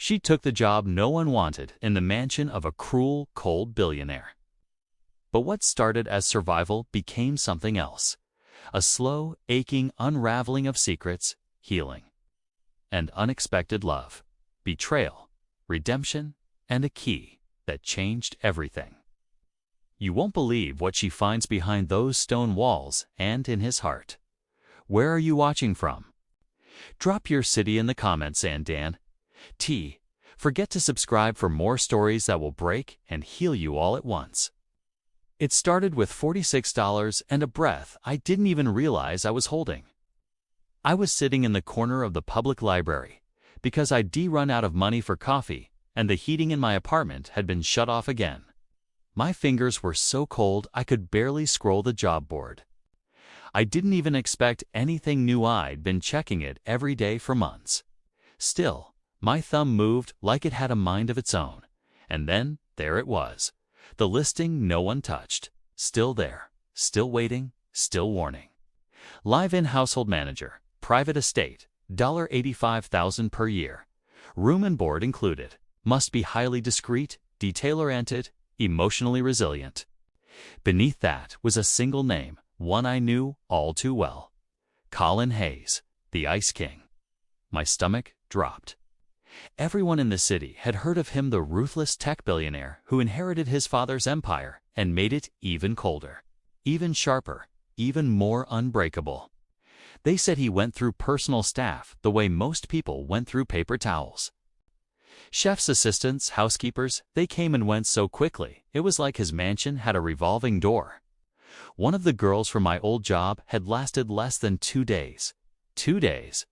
She took the job no one wanted in the mansion of a cruel, cold billionaire. But what started as survival became something else. A slow, aching unraveling of secrets, healing, and unexpected love, betrayal, redemption, and a key that changed everything. You won't believe what she finds behind those stone walls and in his heart. Where are you watching from? Drop your city in the comments, and Dan. Forget to subscribe for more stories that will break and heal you all at once. It started with $46 and a breath I didn't even realize I was holding. I was sitting in the corner of the public library because I'd run out of money for coffee and the heating in my apartment had been shut off again. My fingers were so cold I could barely scroll the job board. I didn't even expect anything new. I'd been checking it every day for months. Still, my thumb moved like it had a mind of its own. And then, there it was. The listing no one touched. Still there. Still waiting. Still warning. Live-in household manager. Private estate. $85,000 per year. Room and board included. Must be highly discreet, detail-oriented, emotionally resilient. Beneath that was a single name, one I knew all too well. Colin Hayes, the Ice King. My stomach dropped. Everyone in the city had heard of him, the ruthless tech billionaire who inherited his father's empire and made it even colder, even sharper, even more unbreakable. They said he went through personal staff the way most people went through paper towels. Chefs, assistants, housekeepers, they came and went so quickly, it was like his mansion had a revolving door. One of the girls from my old job had lasted less than 2 days. 2 days.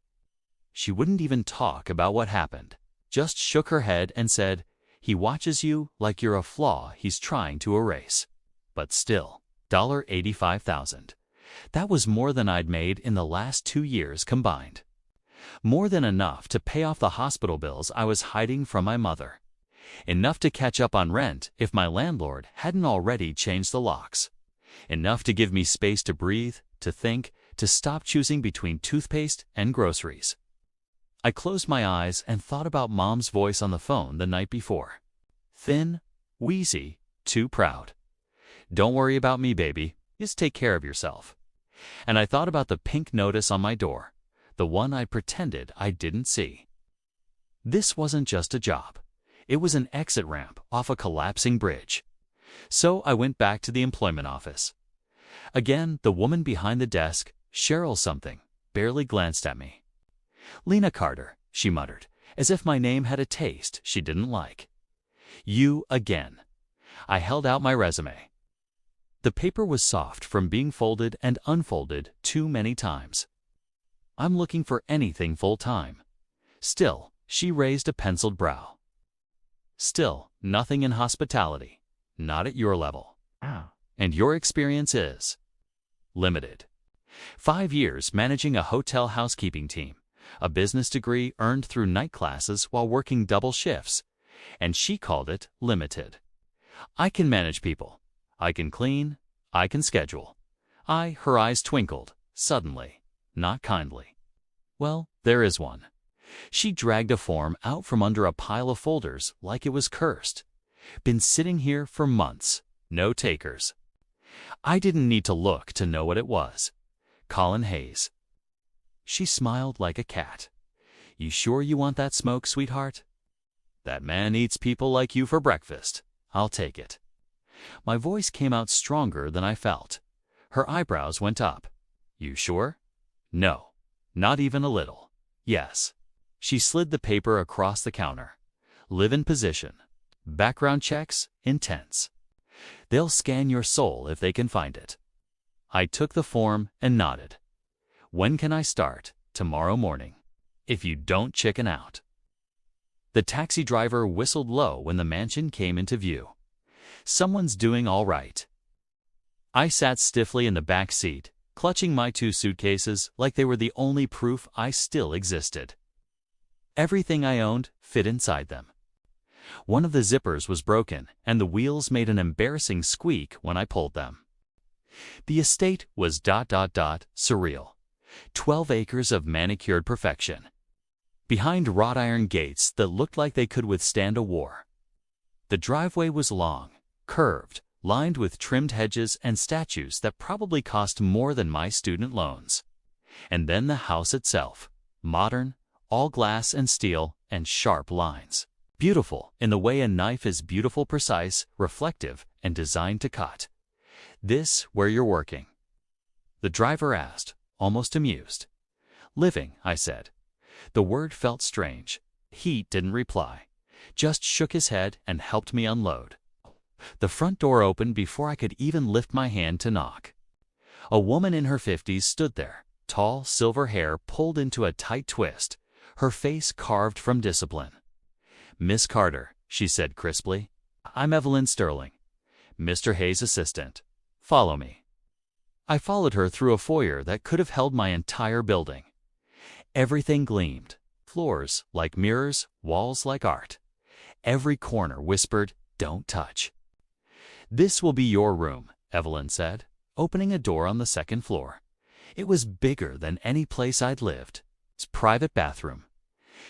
She wouldn't even talk about what happened, just shook her head and said, "He watches you like you're a flaw he's trying to erase." But still, $85,000. That was more than I'd made in the last 2 years combined. More than enough to pay off the hospital bills I was hiding from my mother. Enough to catch up on rent if my landlord hadn't already changed the locks. Enough to give me space to breathe, to think, to stop choosing between toothpaste and groceries. I closed my eyes and thought about Mom's voice on the phone the night before. Thin, wheezy, too proud. "Don't worry about me, baby. Just take care of yourself." And I thought about the pink notice on my door, the one I pretended I didn't see. This wasn't just a job. It was an exit ramp off a collapsing bridge. So I went back to the employment office. Again, the woman behind the desk, Cheryl something, barely glanced at me. "Lena Carter," she muttered, as if my name had a taste she didn't like. "You again." I held out my resume. The paper was soft from being folded and unfolded too many times. "I'm looking for anything full-time." Still, she raised a penciled brow. "Still, nothing in hospitality. Not at your level. And your experience is limited. 5 years managing a hotel housekeeping team, a business degree earned through night classes while working double shifts, and she called it limited. I can manage people. I can clean. I can schedule." Her eyes twinkled, suddenly, not kindly. "Well, there is one." She dragged a form out from under a pile of folders like it was cursed. "Been sitting here for months. No takers." I didn't need to look to know what it was. Colin Hayes. She smiled like a cat. "You sure you want that smoke, sweetheart?" "That man eats people like you for breakfast. I'll take it." My voice came out stronger than I felt. Her eyebrows went up. "You sure?" "No. Not even a little." "Yes." She slid the paper across the counter. "Live-in position. Background checks, intense. They'll scan your soul if they can find it." I took the form and nodded. "When can I start?" "Tomorrow morning. If you don't chicken out." The taxi driver whistled low when the mansion came into view. Someone's doing all right. I sat stiffly in the back seat, clutching my 2 suitcases like they were the only proof I still existed. Everything I owned fit inside them. One of the zippers was broken, and the wheels made an embarrassing squeak when I pulled them. The estate was surreal. 12 acres of manicured perfection. behind wrought iron gates that looked like they could withstand a war. The driveway was long, curved, lined with trimmed hedges and statues that probably cost more than my student loans. And then the house itself, modern, all glass and steel and sharp lines. Beautiful in the way a knife is beautiful, precise, reflective, and designed to cut. "This where you're working?" The driver asked, almost amused. "Living," I said. The word felt strange. He didn't reply, just shook his head and helped me unload. The front door opened before I could even lift my hand to knock. A woman in her 50s stood there, tall silver hair pulled into a tight twist, her face carved from discipline. "Miss Carter," she said crisply. "I'm Evelyn Sterling, Mr. Hayes' assistant. Follow me." I followed her through a foyer that could have held my entire building. Everything gleamed, floors like mirrors, walls like art. Every corner whispered, "Don't touch." "This will be your room," Evelyn said, opening a door on the second floor. It was bigger than any place I'd lived. It's private bathroom,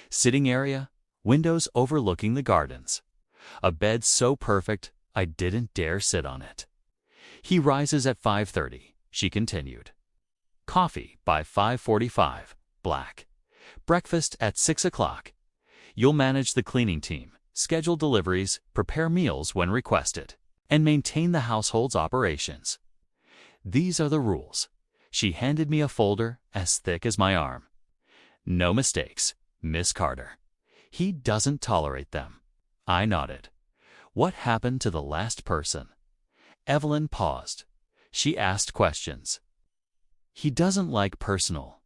sitting area, windows overlooking the gardens. A bed so perfect, I didn't dare sit on it. "He rises at 5:30, she continued. "Coffee by 5:45, black. Breakfast at 6 o'clock. You'll manage the cleaning team, schedule deliveries, prepare meals when requested, and maintain the household's operations. These are the rules." She handed me a folder as thick as my arm. "No mistakes, Miss Carter. He doesn't tolerate them." I nodded. "What happened to the last person?" Evelyn paused. She asked questions. "He doesn't like personal."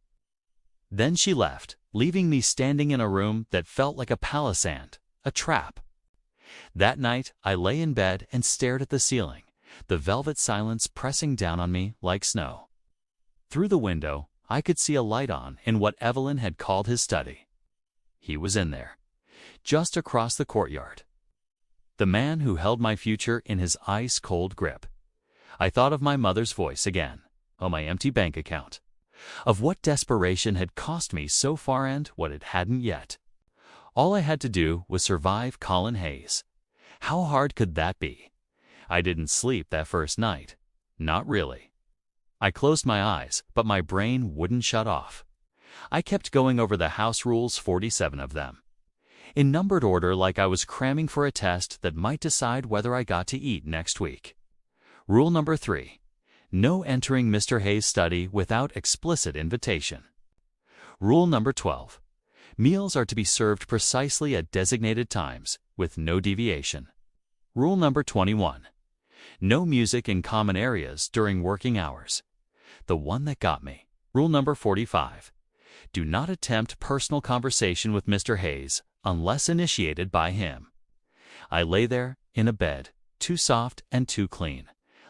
Then she left, leaving me standing in a room that felt like a palisade, a trap. That night, I lay in bed and stared at the ceiling, the velvet silence pressing down on me like snow. Through the window, I could see a light on in what Evelyn had called his study. He was in there, just across the courtyard. The man who held my future in his ice-cold grip. I thought of my mother's voice again, of my empty bank account, of what desperation had cost me so far and what it hadn't yet. All I had to do was survive Colin Hayes. How hard could that be? I didn't sleep that first night. Not really. I closed my eyes, but my brain wouldn't shut off. I kept going over the house rules, 47 of them, in numbered order, like I was cramming for a test that might decide whether I got to eat next week. Rule number 3. No entering Mr. Hayes' study without explicit invitation. Rule number 12. Meals are to be served precisely at designated times, with no deviation. Rule number 21. No music in common areas during working hours. The one that got me. Rule number 45. Do not attempt personal conversation with Mr. Hayes unless initiated by him. I lay there, in a bed, too soft and too clean,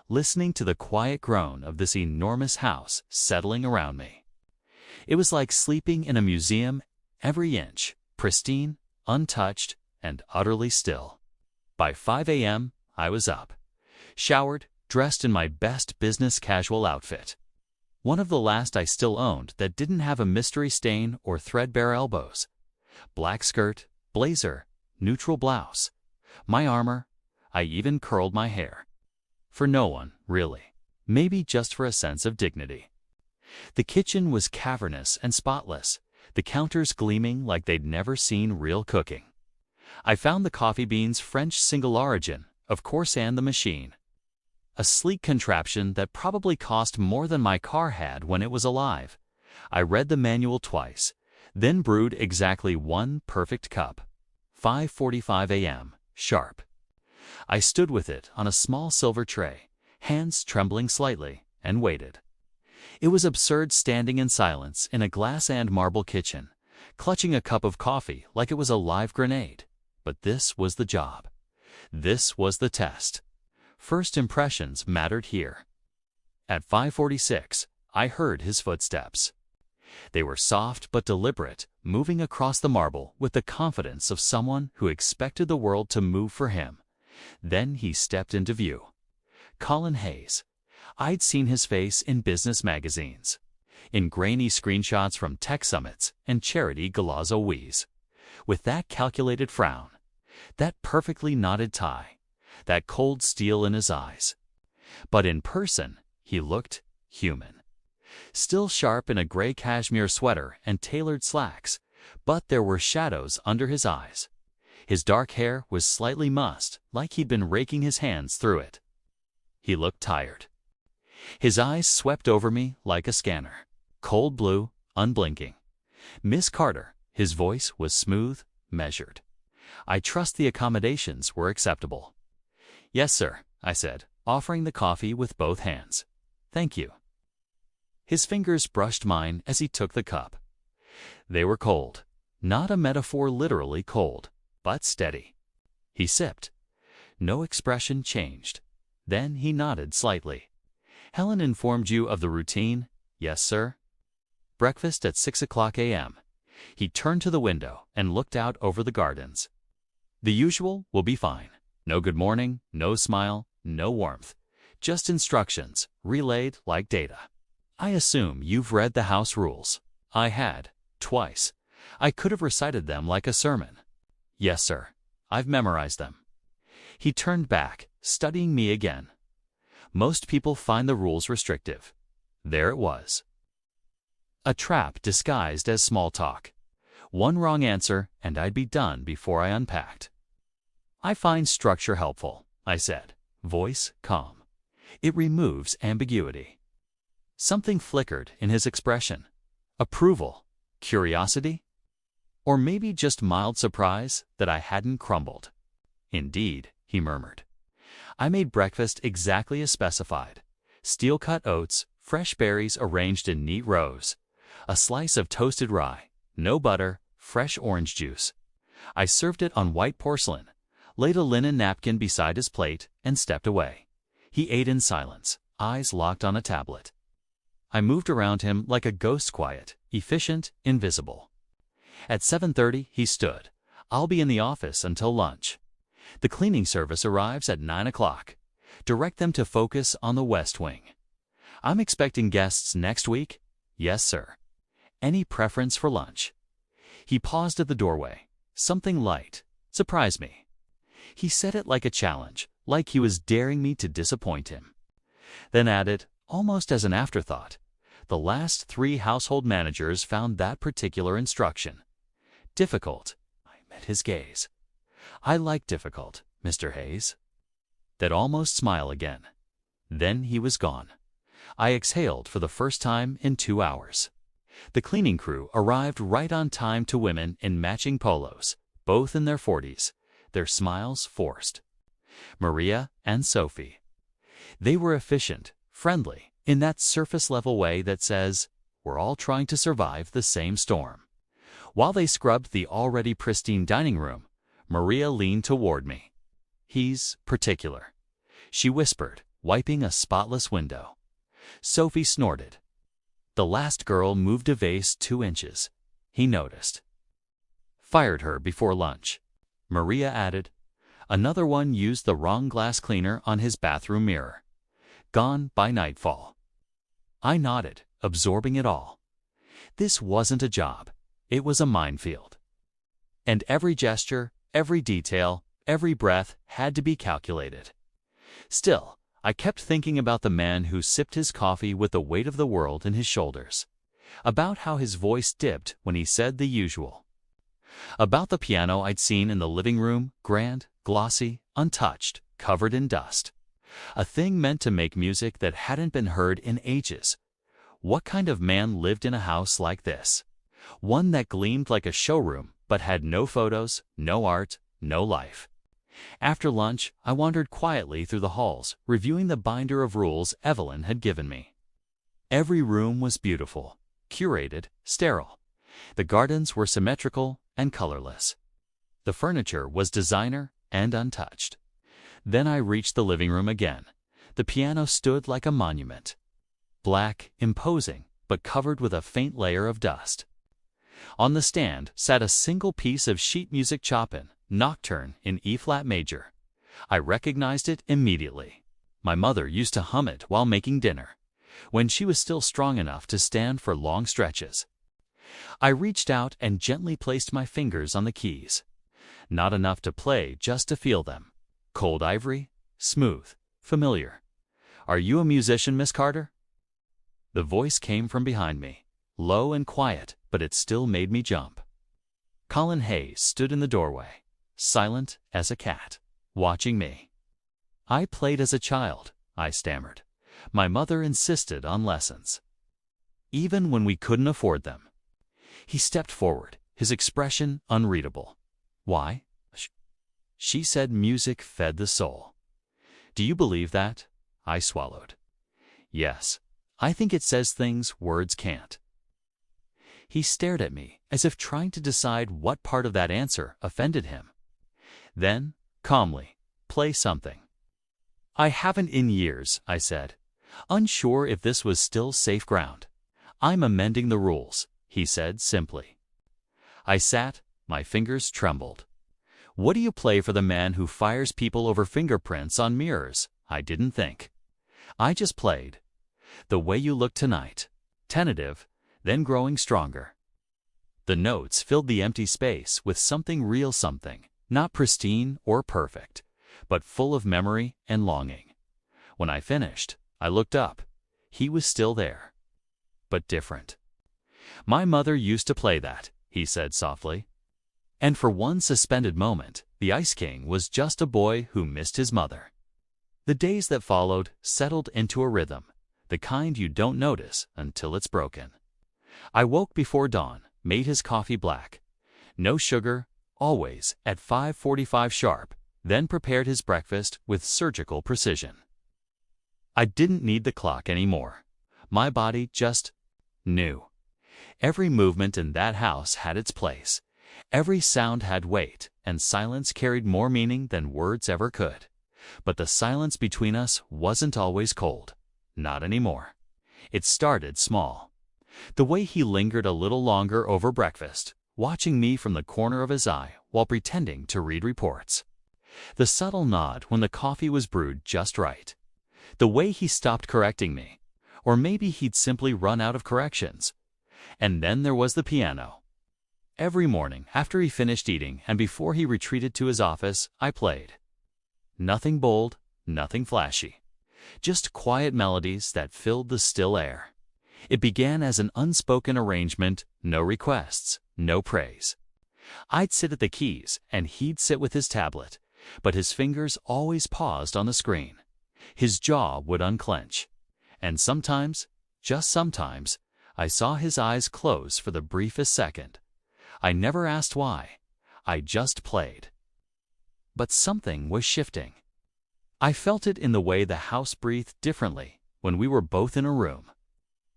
listening to the quiet groan of this enormous house settling around me. It was like sleeping in a museum, every inch, pristine, untouched, and utterly still. By 5 a.m., I was up, showered, dressed in my best business casual outfit. One of the last I still owned that didn't have a mystery stain or threadbare elbows. Black skirt, blazer, neutral blouse. My armor. I even curled my hair. For no one, really. Maybe just for a sense of dignity. The kitchen was cavernous and spotless, the counters gleaming like they'd never seen real cooking. I found the coffee beans French single origin, of course, and the machine. A sleek contraption that probably cost more than my car had when it was alive. I read the manual twice, then brewed exactly one perfect cup. 5:45 a.m., sharp. I stood with it on a small silver tray, hands trembling slightly, and waited. It was absurd standing in silence in a glass and marble kitchen, clutching a cup of coffee like it was a live grenade. But this was the job. This was the test. First impressions mattered here. At 5:46, I heard his footsteps. They were soft but deliberate, moving across the marble with the confidence of someone who expected the world to move for him. Then he stepped into view. Colin Hayes. I'd seen his face in business magazines. in grainy screenshots from tech summits and charity galas. With that calculated frown, that perfectly knotted tie, that cold steel in his eyes. But in person, he looked human. Still sharp in a gray cashmere sweater and tailored slacks, but there were shadows under his eyes. His dark hair was slightly mussed, like he'd been raking his hands through it. He looked tired. His eyes swept over me like a scanner, cold blue, unblinking. "Miss Carter," his voice was smooth, measured. "I trust the accommodations were acceptable." "Yes, sir," I said, offering the coffee with both hands. "Thank you." His fingers brushed mine as he took the cup. They were cold, not a metaphor literally cold, but steady. He sipped. No expression changed. Then he nodded slightly. "Helen informed you of the routine?" "Yes, sir." "Breakfast at 6 a.m. He turned to the window and looked out over the gardens. "The usual will be fine. No good morning, no smile, no warmth. Just instructions, relayed like data. I assume you've read the house rules." I had, twice. I could have recited them like a sermon. "Yes, sir. I've memorized them." He turned back, studying me again. Most people find the rules restrictive. There it was. A trap disguised as small talk. One wrong answer, and I'd be done before I unpacked. "I find structure helpful," I said, voice calm. "It removes ambiguity." Something flickered in his expression. Approval? Curiosity? Or maybe just mild surprise that I hadn't crumbled. "Indeed," he murmured. "I made breakfast exactly as specified. Steel-cut oats, fresh berries arranged in neat rows, a slice of toasted rye, no butter, fresh orange juice." I served it on white porcelain, laid a linen napkin beside his plate, and stepped away. He ate in silence, eyes locked on a tablet. I moved around him like a ghost, quiet, efficient, invisible. At 7:30 he stood. "I'll be in the office until lunch. The cleaning service arrives at 9 o'clock. Direct them to focus on the West Wing. I'm expecting guests next week." "Yes, sir." "Any preference for lunch?" He paused at the doorway. "Something light. Surprise me." He said it like a challenge, like he was daring me to disappoint him. Then added, almost as an afterthought, "The last 3 household managers found that particular instruction difficult." I met his gaze. "I like difficult, Mr. Hayes." That almost smile again. Then he was gone. I exhaled for the first time in 2 hours. The cleaning crew arrived right on time, 2 women in matching polos, both in their 40s, their smiles forced. Maria and Sophie. They were efficient, friendly, in that surface-level way that says, we're all trying to survive the same storm. While they scrubbed the already pristine dining room, Maria leaned toward me. "He's particular," she whispered, wiping a spotless window. Sophie snorted. "The last girl moved a vase 2 inches. He noticed. Fired her before lunch." Maria added, "Another one used the wrong glass cleaner on his bathroom mirror. Gone by nightfall." I nodded, absorbing it all. This wasn't a job. It was a minefield. And every gesture, every detail, every breath had to be calculated. Still, I kept thinking about the man who sipped his coffee with the weight of the world in his shoulders. About how his voice dipped when he said the usual. About the piano I'd seen in the living room, grand, glossy, untouched, covered in dust. A thing meant to make music that hadn't been heard in ages. What kind of man lived in a house like this? One that gleamed like a showroom, but had no photos, no art, no life. After lunch, I wandered quietly through the halls, reviewing the binder of rules Evelyn had given me. Every room was beautiful, curated, sterile. The gardens were symmetrical and colorless. The furniture was designer and untouched. Then I reached the living room again. The piano stood like a monument. Black, imposing, but covered with a faint layer of dust. On the stand sat a single piece of sheet music, Chopin, Nocturne in E-flat major. I recognized it immediately. My mother used to hum it while making dinner. when she was still strong enough to stand for long stretches. I reached out and gently placed my fingers on the keys. Not enough to play, just to feel them. Cold ivory, smooth, familiar. "Are you a musician, Miss Carter?" The voice came from behind me, low and quiet, but it still made me jump. Colin Hayes stood in the doorway, silent as a cat, watching me. "I played as a child," I stammered. "My mother insisted on lessons, even when we couldn't afford them." He stepped forward, his expression unreadable. "Why?" She said music fed the soul. "Do you believe that?" I swallowed. "Yes, I think it says things words can't." He stared at me as if trying to decide what part of that answer offended him. Then, calmly, "Play something." "I haven't in years," I said, unsure if this was still safe ground. "I'm amending the rules," he said simply. I sat, my fingers trembled. "What do you play for the man who fires people over fingerprints on mirrors?" I didn't think. I just played. "The Way You Look Tonight," tentative, then growing stronger. The notes filled the empty space with something real, something, not pristine or perfect, but full of memory and longing. When I finished, I looked up. He was still there, but different. "My mother used to play that," he said softly. And for one suspended moment, the Ice King was just a boy who missed his mother. The days that followed settled into a rhythm, the kind you don't notice until it's broken. I woke before dawn, made his coffee black. No sugar, always at 5:45 sharp, then prepared his breakfast with surgical precision. I didn't need the clock anymore. My body just knew. Every movement in that house had its place. Every sound had weight, and silence carried more meaning than words ever could. But the silence between us wasn't always cold. Not anymore. It started small. The way he lingered a little longer over breakfast, watching me from the corner of his eye while pretending to read reports. The subtle nod when the coffee was brewed just right. The way he stopped correcting me. Or maybe he'd simply run out of corrections. And then there was the piano. Every morning, after he finished eating and before he retreated to his office, I played. Nothing bold, nothing flashy. Just quiet melodies that filled the still air. It began as an unspoken arrangement, no requests, no praise. I'd sit at the keys, and he'd sit with his tablet, but his fingers always paused on the screen. His jaw would unclench. And sometimes, just sometimes, I saw his eyes close for the briefest second. I never asked why. I just played. But something was shifting. I felt it in the way the house breathed differently when we were both in a room.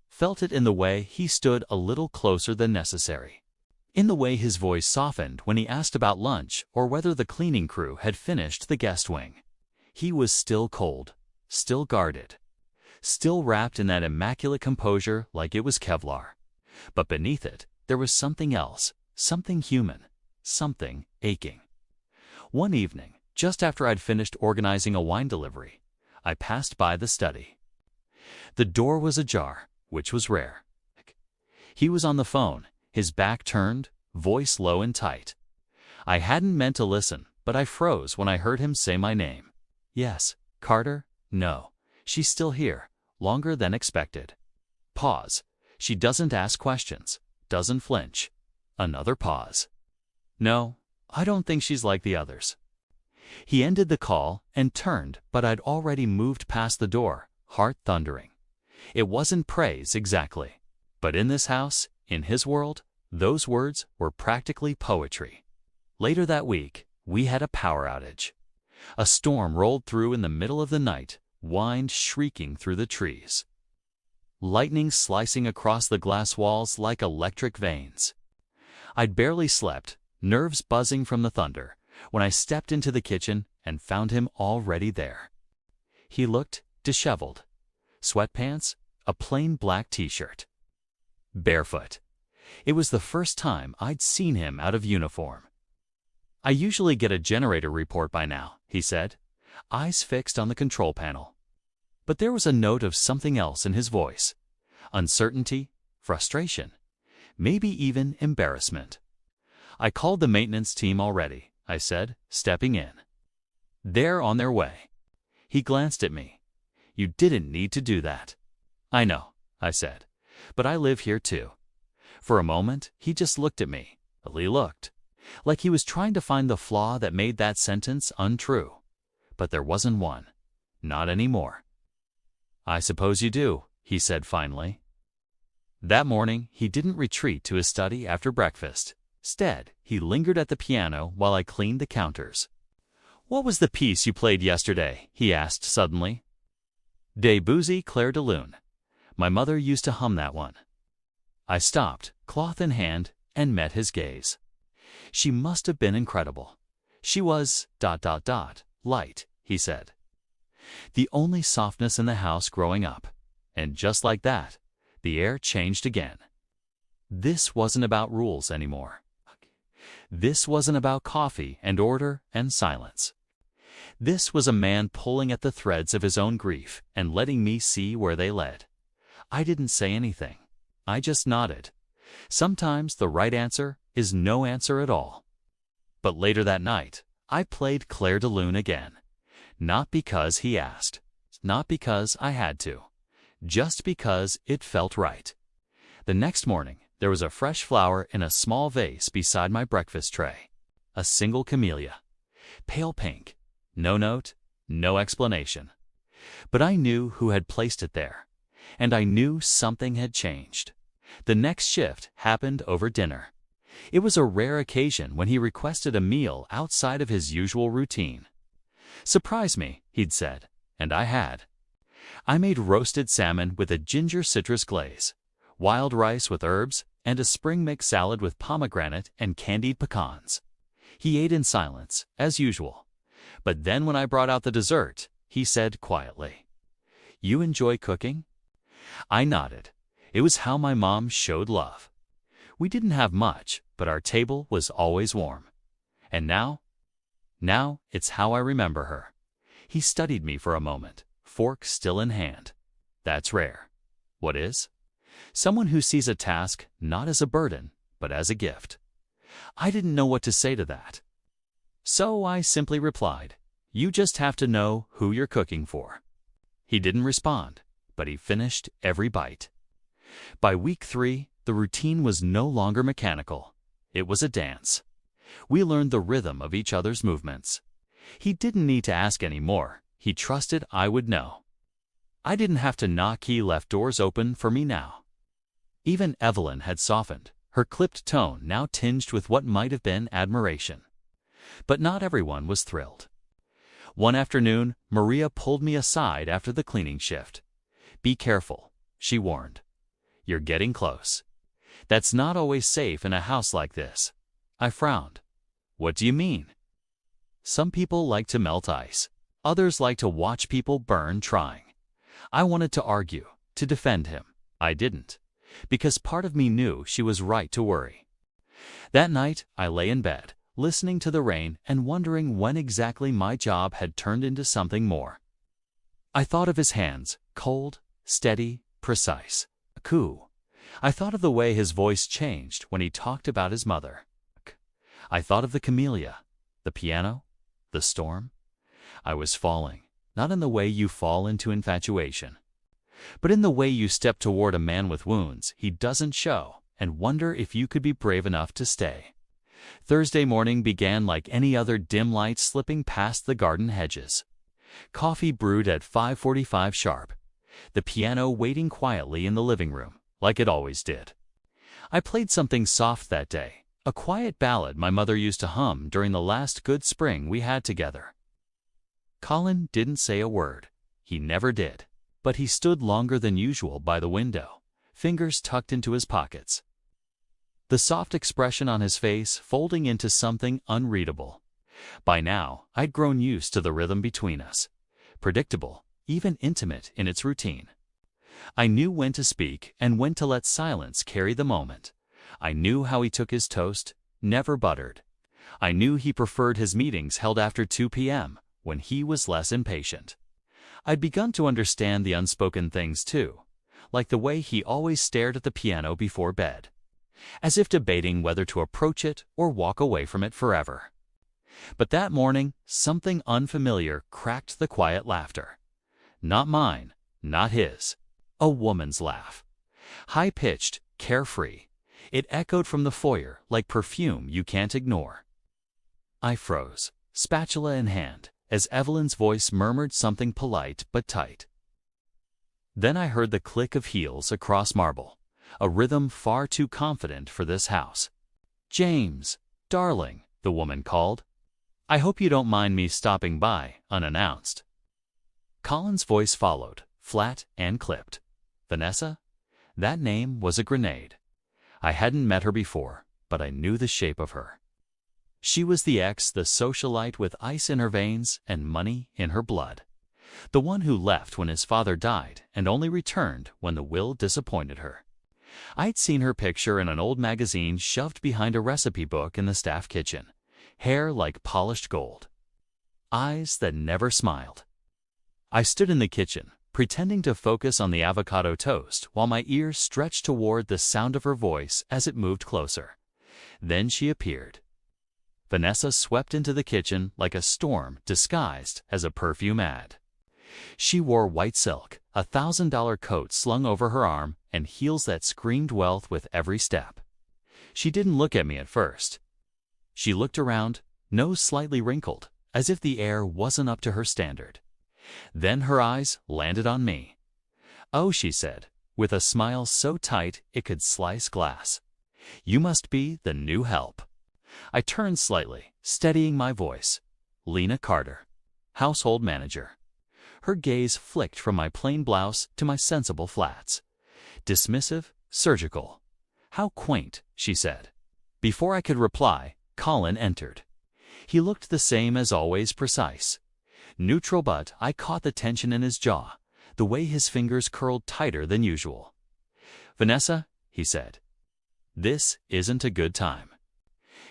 Felt it in the way he stood a little closer than necessary. In the way his voice softened when he asked about lunch or whether the cleaning crew had finished the guest wing. He was still cold, still guarded, still wrapped in that immaculate composure like it was Kevlar. But beneath it, there was something else, something human, something aching. One evening, just after I'd finished organizing a wine delivery, I passed by the study. The door was ajar, which was rare. He was on the phone, his back turned, voice low and tight. I hadn't meant to listen, but I froze when I heard him say my name. Yes, Carter? No, she's still here, longer than expected. Pause. She doesn't ask questions, doesn't flinch. Another pause. No, I don't think she's like the others. He ended the call and turned, but I'd already moved past the door, heart thundering. It wasn't praise exactly, but in this house, in his world, those words were practically poetry. Later that week, we had a power outage. A storm rolled through in the middle of the night, wind shrieking through the trees. Lightning slicing across the glass walls like electric veins. I'd barely slept, nerves buzzing from the thunder, when I stepped into the kitchen and found him already there. He looked disheveled. Sweatpants, a plain black t-shirt. Barefoot. It was the first time I'd seen him out of uniform. I usually get a generator report by now, he said, eyes fixed on the control panel. But there was a note of something else in his voice. Uncertainty, frustration, maybe even embarrassment. "I called the maintenance team already," I said, stepping in. "They're on their way." He glanced at me. "You didn't need to do that." "I know," I said, "but I live here too." For a moment, he just looked at me. He looked like he was trying to find the flaw that made that sentence untrue. But there wasn't one. Not anymore. "I suppose you do," he said finally. That morning, he didn't retreat to his study after breakfast. Instead, he lingered at the piano while I cleaned the counters. "What was the piece you played yesterday?" he asked suddenly. "Debussy Clair de Lune. My mother used to hum that one." I stopped, cloth in hand, and met his gaze. "She must have been incredible. She was ... light," he said. "The only softness in the house growing up." And just like that, the air changed again. This wasn't about rules anymore. This wasn't about coffee and order and silence. This was a man pulling at the threads of his own grief and letting me see where they led. I didn't say anything. I just nodded. Sometimes the right answer is no answer at all. But later that night, I played Clair de Lune again. Not because he asked. Not because I had to. Just because it felt right. The next morning, there was a fresh flower in a small vase beside my breakfast tray. A single camellia. Pale pink. No note, no explanation. But I knew who had placed it there. And I knew something had changed. The next shift happened over dinner. It was a rare occasion when he requested a meal outside of his usual routine. "Surprise me," he'd said, and I had. I made roasted salmon with a ginger citrus glaze, wild rice with herbs, and a spring mix salad with pomegranate and candied pecans. He ate in silence, as usual. But then when I brought out the dessert, he said quietly, "You enjoy cooking?" I nodded. It was how my mom showed love. We didn't have much, but our table was always warm. And now it's how I remember her. He studied me for a moment, fork still in hand. That's rare. What is? Someone who sees a task not as a burden, but as a gift. I didn't know what to say to that. So I simply replied, "You just have to know who you're cooking for." He didn't respond, but he finished every bite. By week 3, the routine was no longer mechanical. It was a dance. We learned the rhythm of each other's movements. He didn't need to ask anymore. He trusted I would know. I didn't have to knock. He left doors open for me now. Even Evelyn had softened, her clipped tone now tinged with what might have been admiration. But not everyone was thrilled. One afternoon, Maria pulled me aside after the cleaning shift. "Be careful," she warned. "You're getting close. That's not always safe in a house like this." I frowned. "What do you mean?" "Some people like to melt ice. Others like to watch people burn trying." I wanted to argue, to defend him. I didn't, because part of me knew she was right to worry. That night, I lay in bed, listening to the rain and wondering when exactly my job had turned into something more. I thought of his hands, cold, steady, precise. A coup. I thought of the way his voice changed when he talked about his mother. I thought of the camellia, the piano, the storm. I was falling, not in the way you fall into infatuation, but in the way you step toward a man with wounds he doesn't show and wonder if you could be brave enough to stay. Thursday morning began like any other dim light slipping past the garden hedges. Coffee brewed at 5:45 sharp. The piano waiting quietly in the living room, like it always did. I played something soft that day, a quiet ballad my mother used to hum during the last good spring we had together. Colin didn't say a word. He never did. But he stood longer than usual by the window, fingers tucked into his pockets. The soft expression on his face folding into something unreadable. By now, I'd grown used to the rhythm between us. Predictable, even intimate in its routine. I knew when to speak and when to let silence carry the moment. I knew how he took his toast, never buttered. I knew he preferred his meetings held after 2 p.m., when he was less impatient. I'd begun to understand the unspoken things too, like the way he always stared at the piano before bed, as if debating whether to approach it or walk away from it forever. But that morning, something unfamiliar cracked the quiet laughter. Not mine, not his. A woman's laugh. High-pitched, carefree. It echoed from the foyer like perfume you can't ignore. I froze, spatula in hand, as Evelyn's voice murmured something polite but tight. Then I heard the click of heels across marble, a rhythm far too confident for this house. "James, darling," the woman called. "I hope you don't mind me stopping by, unannounced." Colin's voice followed, flat and clipped. Vanessa? That name was a grenade. I hadn't met her before, but I knew the shape of her. She was the socialite with ice in her veins and money in her blood. The one who left when his father died and only returned when the will disappointed her. I'd seen her picture in an old magazine shoved behind a recipe book in the staff kitchen. Hair like polished gold. Eyes that never smiled. I stood in the kitchen, pretending to focus on the avocado toast while my ears stretched toward the sound of her voice as it moved closer. Then she appeared. Vanessa swept into the kitchen like a storm disguised as a perfume ad. She wore white silk, a $1,000 coat slung over her arm, and heels that screamed wealth with every step. She didn't look at me at first. She looked around, nose slightly wrinkled, as if the air wasn't up to her standard. Then her eyes landed on me. "Oh," she said, with a smile so tight it could slice glass. "You must be the new help." I turned slightly, steadying my voice. "Lena Carter, household manager." Her gaze flicked from my plain blouse to my sensible flats. Dismissive, surgical. "How quaint," she said. Before I could reply, Colin entered. He looked the same as always, precise. Neutral, but I caught the tension in his jaw, the way his fingers curled tighter than usual. "Vanessa," he said, "this isn't a good time."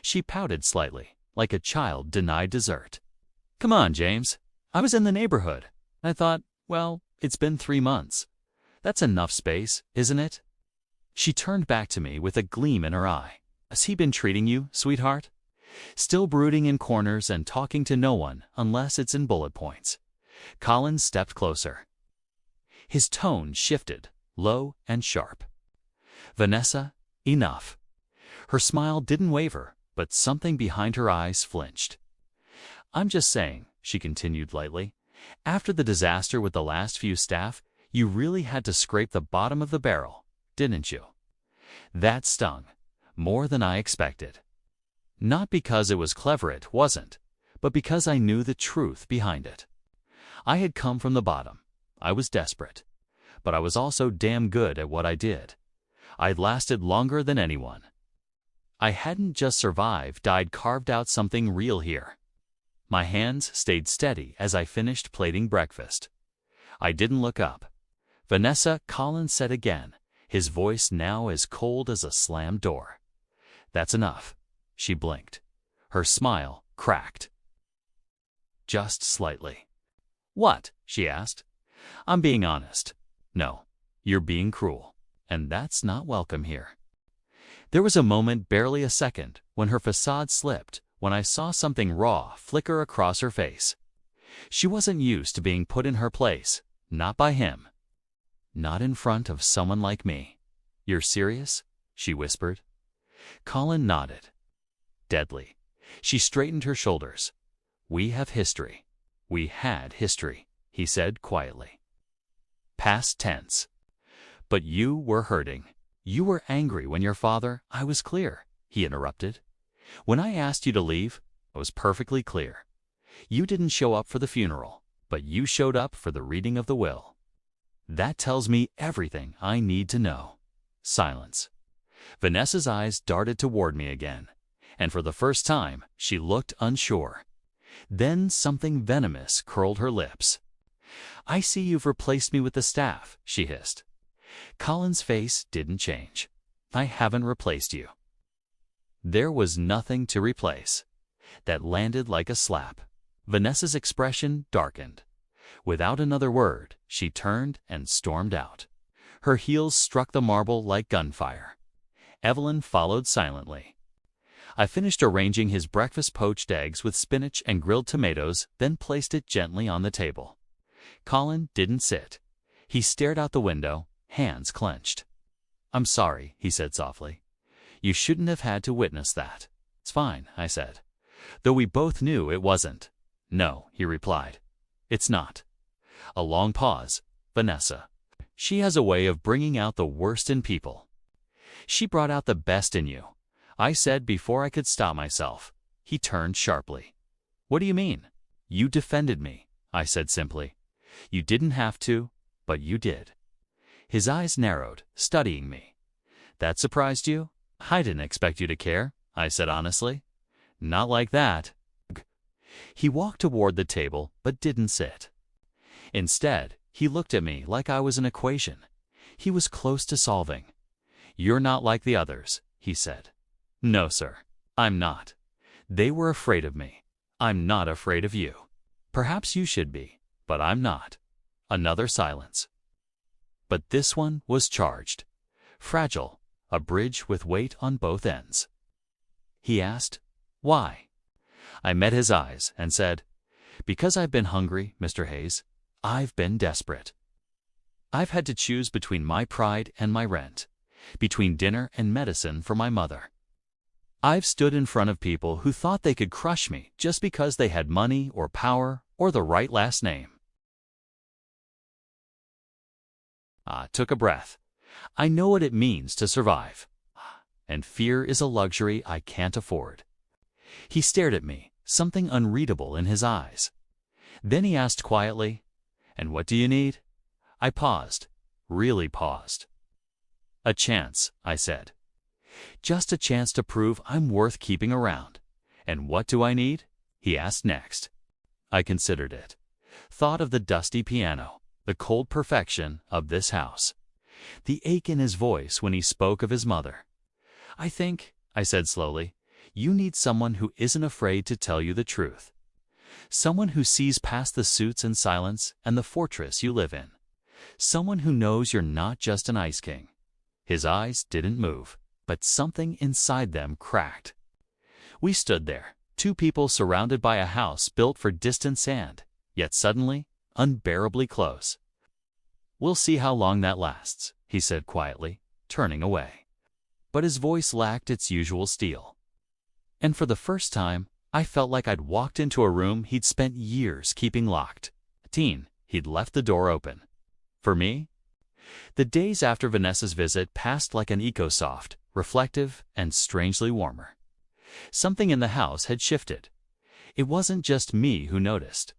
She pouted slightly, like a child denied dessert. "Come on, James. I was in the neighborhood. I thought, well, it's been 3 months. That's enough space, isn't it?" She turned back to me with a gleam in her eye. "Has he been treating you, sweetheart? Still brooding in corners and talking to no one unless it's in bullet points?" Colin stepped closer. His tone shifted, low and sharp. "Vanessa, enough." Her smile didn't waver, but something behind her eyes flinched. "I'm just saying," she continued lightly, "after the disaster with the last few staff, you really had to scrape the bottom of the barrel, didn't you?" That stung, more than I expected. Not because it was clever, it wasn't, but because I knew the truth behind it. I had come from the bottom. I was desperate. But I was also damn good at what I did. I'd lasted longer than anyone. I hadn't just survived, I'd carved out something real here. My hands stayed steady as I finished plating breakfast. I didn't look up. "Vanessa," Colin said again, his voice now as cold as a slammed door. "That's enough." She blinked. Her smile cracked. Just slightly. "What?" she asked. "I'm being honest." "No, you're being cruel. And that's not welcome here." There was a moment, barely a second, when her facade slipped, when I saw something raw flicker across her face. She wasn't used to being put in her place, not by him. Not in front of someone like me. "You're serious?" she whispered. Colin nodded. Deadly. She straightened her shoulders. "We have history. We had history," he said quietly. Past tense. "But you were hurting. You were angry when your father—" "I was clear," he interrupted. "When I asked you to leave, I was perfectly clear. You didn't show up for the funeral, but you showed up for the reading of the will. That tells me everything I need to know." Silence. Vanessa's eyes darted toward me again, and for the first time she looked unsure. Then something venomous curled her lips. "I see you've replaced me with the staff," she hissed. Colin's face didn't change. "I haven't replaced you." There was nothing to replace. That landed like a slap. Vanessa's expression darkened. Without another word, she turned and stormed out. Her heels struck the marble like gunfire. Evelyn followed silently. I finished arranging his breakfast: poached eggs with spinach and grilled tomatoes, then placed it gently on the table. Colin didn't sit. He stared out the window, hands clenched. "I'm sorry," he said softly. "You shouldn't have had to witness that." "It's fine," I said, though we both knew it wasn't. "No," he replied. "It's not." A long pause. "Vanessa. She has a way of bringing out the worst in people." "She brought out the best in you," I said before I could stop myself. He turned sharply. "What do you mean?" "You defended me," I said simply. "You didn't have to, but you did." His eyes narrowed, studying me. "That surprised you?" "I didn't expect you to care," I said honestly. "Not like that." He walked toward the table, but didn't sit. Instead, he looked at me like I was an equation he was close to solving. "You're not like the others," he said. "No, sir, I'm not. They were afraid of me. I'm not afraid of you. Perhaps you should be, but I'm not." Another silence. But this one was charged. Fragile, a bridge with weight on both ends. He asked, "Why?" I met his eyes and said, "Because I've been hungry, Mr. Hayes. I've been desperate. I've had to choose between my pride and my rent, between dinner and medicine for my mother. I've stood in front of people who thought they could crush me just because they had money or power or the right last name." I took a breath. I know what it means to survive. And fear is a luxury I can't afford. He stared at me, something unreadable in his eyes. Then he asked quietly, "And what do you need?" I paused, really paused. "A chance," I said. "Just a chance to prove I'm worth keeping around." "And what do I need?" he asked next. I considered it. Thought of the dusty piano, the cold perfection of this house, the ache in his voice when he spoke of his mother. "I think," I said slowly, "you need someone who isn't afraid to tell you the truth. Someone who sees past the suits and silence and the fortress you live in. Someone who knows you're not just an ice king." His eyes didn't move, but something inside them cracked. We stood there, two people surrounded by a house built for distant sand, yet suddenly, unbearably close. "We'll see how long that lasts," he said quietly, turning away. But his voice lacked its usual steel. And for the first time, I felt like I'd walked into a room he'd spent years keeping locked. He'd left the door open. For me? The days after Vanessa's visit passed like an eco-soft, reflective, and strangely warmer. Something in the house had shifted. It wasn't just me who noticed.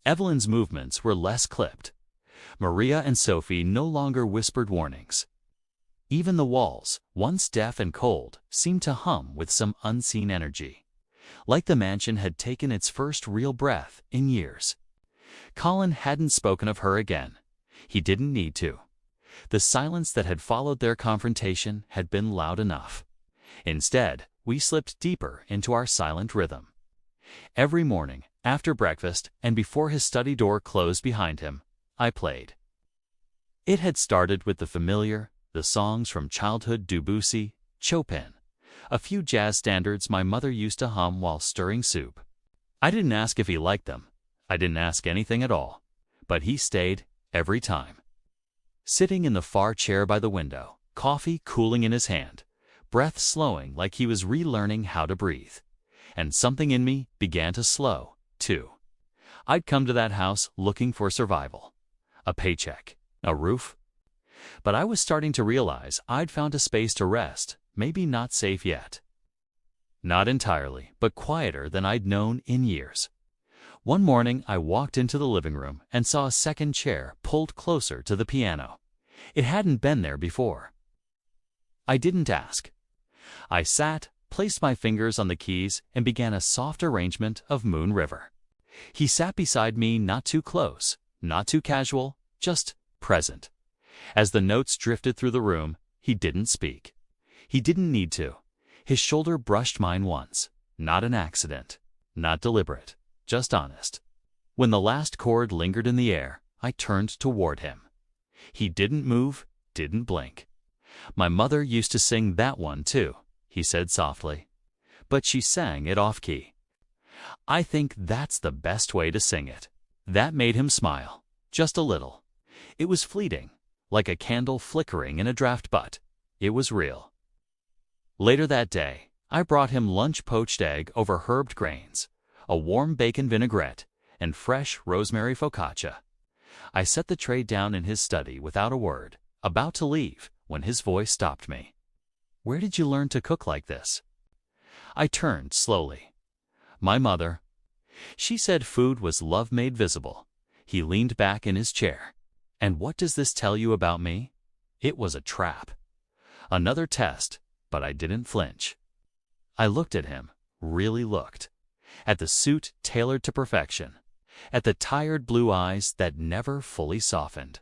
Evelyn's movements were less clipped. Maria and Sophie no longer whispered warnings. Even the walls, once deaf and cold, seemed to hum with some unseen energy, like the mansion had taken its first real breath in years. Colin hadn't spoken of her again. He didn't need to. The silence that had followed their confrontation had been loud enough. Instead, we slipped deeper into our silent rhythm. Every morning, after breakfast and before his study door closed behind him, I played. It had started with the familiar, the songs from childhood: Debussy, Chopin, a few jazz standards my mother used to hum while stirring soup. I didn't ask if he liked them. I didn't ask anything at all. But he stayed, every time. Sitting in the far chair by the window, coffee cooling in his hand, breath slowing like he was relearning how to breathe. And something in me began to slow, too. I'd come to that house looking for survival. A paycheck, a roof. But I was starting to realize I'd found a space to rest, maybe not safe yet. Not entirely, but quieter than I'd known in years. One morning I walked into the living room and saw a second chair pulled closer to the piano. It hadn't been there before. I didn't ask. I sat, placed my fingers on the keys, and began a soft arrangement of Moon River. He sat beside me, not too close, not too casual, just present. As the notes drifted through the room, he didn't speak. He didn't need to. His shoulder brushed mine once. Not an accident. Not deliberate. Just honest. When the last chord lingered in the air, I turned toward him. He didn't move, didn't blink. My mother used to sing that one too, he said softly. But she sang it off-key. I think that's the best way to sing it. That made him smile, just a little. It was fleeting, like a candle flickering in a draft butt. It was real. Later that day, I brought him lunch poached egg over herbed grains, a warm bacon vinaigrette, and fresh rosemary focaccia. I set the tray down in his study without a word, about to leave, when his voice stopped me. Where did you learn to cook like this? I turned slowly. My mother. She said food was love made visible. He leaned back in his chair. And what does this tell you about me? It was a trap. Another test, but I didn't flinch. I looked at him, really looked. At the suit tailored to perfection. At the tired blue eyes that never fully softened.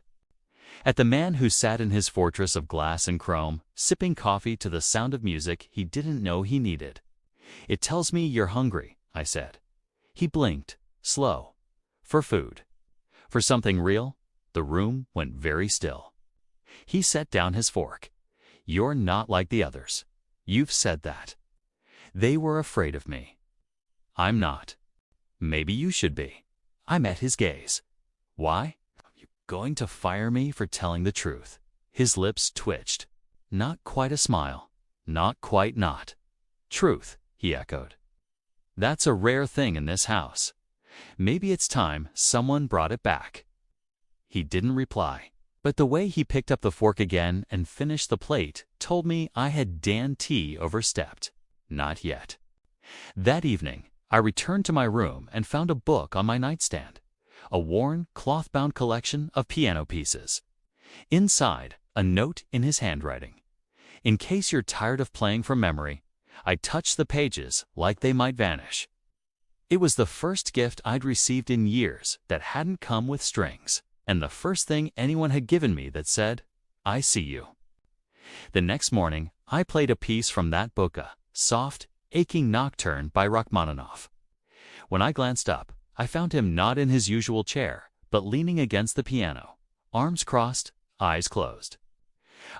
At the man who sat in his fortress of glass and chrome, sipping coffee to the sound of music he didn't know he needed. It tells me you're hungry, I said. He blinked, slow. For food. For something real. The room went very still. He set down his fork. You're not like the others. You've said that. They were afraid of me. I'm not. Maybe you should be. I met his gaze. Why? You're going to fire me for telling the truth. His lips twitched. Not quite a smile. Not quite not. Truth, he echoed. That's a rare thing in this house. Maybe it's time someone brought it back. He didn't reply, but the way he picked up the fork again and finished the plate told me I had overstepped. Not yet. That evening, I returned to my room and found a book on my nightstand, a worn, cloth-bound collection of piano pieces. Inside, a note in his handwriting. In case you're tired of playing from memory, I touched the pages like they might vanish. It was the first gift I'd received in years that hadn't come with strings, and the first thing anyone had given me that said, I see you. The next morning, I played a piece from that book, a soft, aching nocturne by Rachmaninoff. When I glanced up, I found him not in his usual chair, but leaning against the piano, arms crossed, eyes closed.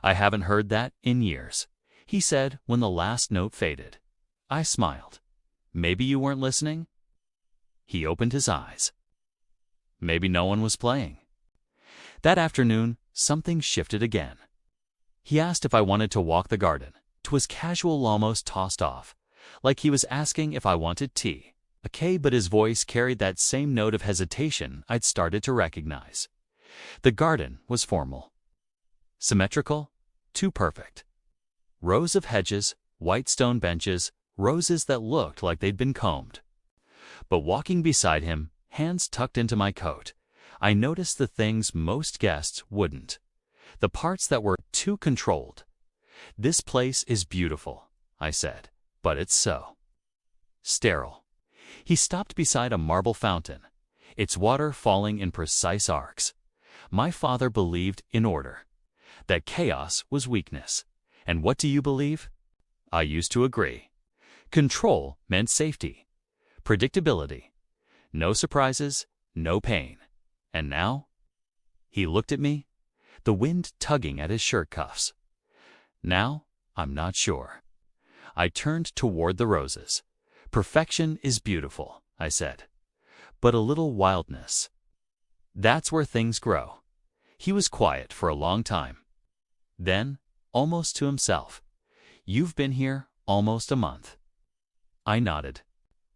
I haven't heard that in years, he said when the last note faded. I smiled. Maybe you weren't listening? He opened his eyes. Maybe no one was playing. That afternoon, something shifted again. He asked if I wanted to walk the garden. 'Twas casual, almost tossed off, like he was asking if I wanted tea. But his voice carried that same note of hesitation I'd started to recognize. The garden was formal. Symmetrical, too perfect. Rows of hedges, white stone benches, roses that looked like they'd been combed. But walking beside him, hands tucked into my coat, I noticed the things most guests wouldn't. The parts that were too controlled. This place is beautiful, I said, but it's so sterile. He stopped beside a marble fountain, its water falling in precise arcs. My father believed in order, that chaos was weakness. And what do you believe? I used to agree. Control meant safety, predictability, no surprises, no pain. And now? He looked at me, the wind tugging at his shirt cuffs. Now, I'm not sure. I turned toward the roses. Perfection is beautiful, I said, but a little wildness. That's where things grow. He was quiet for a long time. Then, almost to himself, you've been here almost a month. I nodded.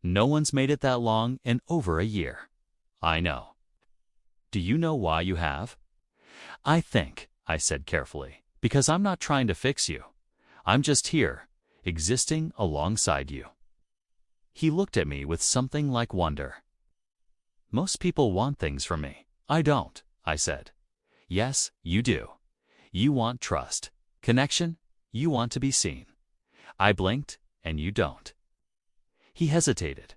No one's made it that long in over a year. I know. Do you know why you have? I think, I said carefully, because I'm not trying to fix you. I'm just here, existing alongside you. He looked at me with something like wonder. Most people want things from me. I don't, I said. Yes, you do. You want trust, connection, you want to be seen. I blinked, and you don't. He hesitated.